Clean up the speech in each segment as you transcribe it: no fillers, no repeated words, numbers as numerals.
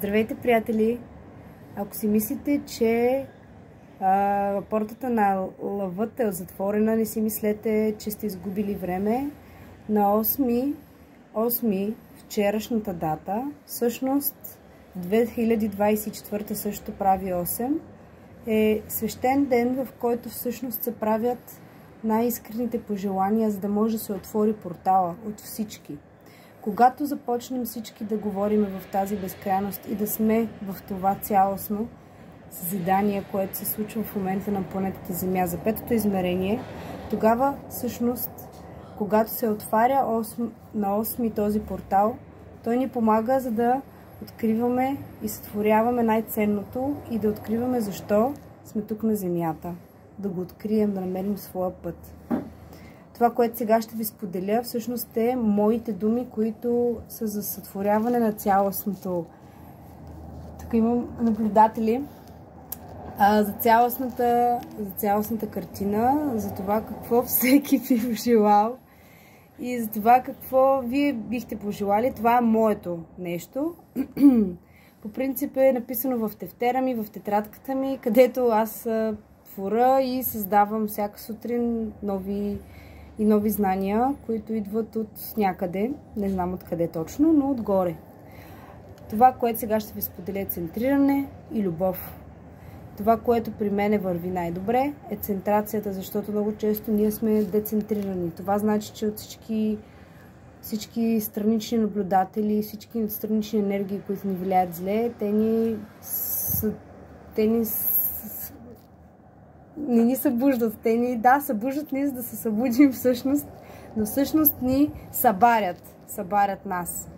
Здравейте, приятели! Ако си мислите, че портата на лъвът е затворена, не си мислете, че сте изгубили време. На 8 вчерашната дата, всъщност 2024 също прави 8, е свещен ден, в който всъщност се правят най-искрените пожелания, за да може да се отвори портала от всички. Когато започнем всички да говорим в тази безкрайност и да сме в това цялостно съзидание, което се случва в момента на планетата Земя за петото измерение, тогава всъщност, когато се отваря на 8 този портал, той ни помага, за да откриваме и сътворяваме най-ценното и да откриваме защо сме тук на Земята. Да го открием, да намерим своя път. Това, което сега ще ви споделя, всъщност е моите думи, които са за сътворяване на цялостното. Тук имам наблюдатели за цялостната картина, за това какво всеки би пожелал и за това какво вие бихте пожелали. Това е моето нещо. По принцип е написано в тефтера ми, в тетрадката ми, където аз творя и създавам всяка сутрин нови знания, които идват от някъде. Не знам откъде точно, но отгоре. Това, което сега ще ви споделя, е центриране и любов. Това, което при мене върви най-добре, е центрацията, защото много често ние сме децентрирани. Това значи, че от всички странични наблюдатели, всички странични енергии, които ни влияят зле, не ни събуждат. Събуждат ни, за да се събудим всъщност, но всъщност ни събарят нас.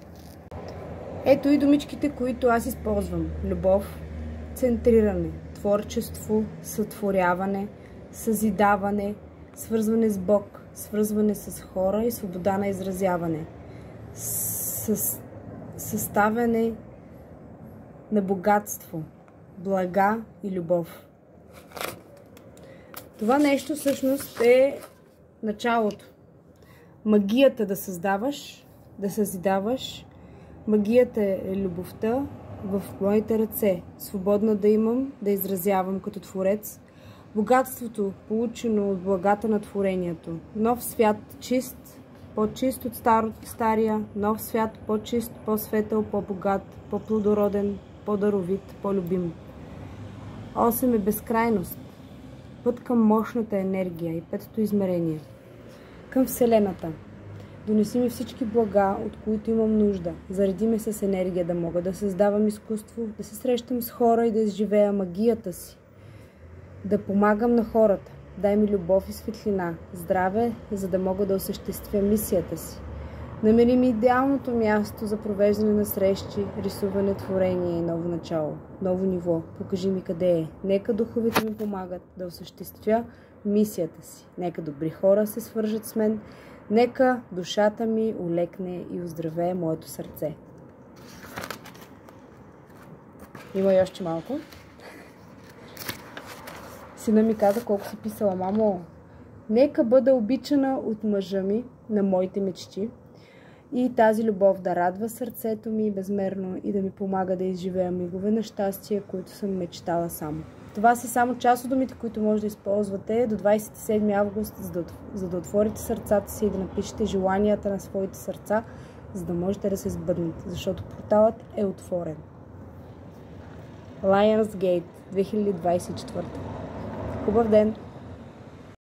Ето и думичките, които аз използвам. Любов, центриране, творчество, сътворяване, съзидаване, свързване с Бог, свързване с хора и свобода на изразяване, съставяне на богатство, блага и любов. Това нещо всъщност е началото. Магията да създаваш, да съзидаваш. Магията е любовта в моите ръце. Свободна да имам, да изразявам като творец. Богатството, получено от благата на творението. Нов свят чист, по-чист от стария. Нов свят по-чист, по-светъл, по-богат, по-плодороден, по-даровит, по-любим. 8 е безкрайност. Път към мощната енергия и петото измерение. Към Вселената. Донеси ми всички блага, от които имам нужда. Зареди ме с енергия, да мога да създавам изкуство, да се срещам с хора и да изживея магията си. Да помагам на хората. Дай ми любов и светлина. Здраве, за да мога да осъществя мисията си. Намери ми идеалното място за провеждане на срещи, рисуване, творение и ново начало. Ново ниво. Покажи ми къде е. Нека духовете ми помагат да осъществя мисията си. Нека добри хора се свържат с мен. Нека душата ми олекне и оздравее моето сърце. Има и още малко. Сина ми каза колко си писала: мамо, нека бъда обичана от мъжа ми на моите мечти и тази любов да радва сърцето ми безмерно и да ми помага да изживея мигове на щастие, които съм мечтала само. Това са само част от думите, които може да използвате до 27 август, за да отворите сърцата си и да напишете желанията на своите сърца, за да можете да се сбъднете, защото порталът е отворен. Lionsgate 2024. Хубав ден!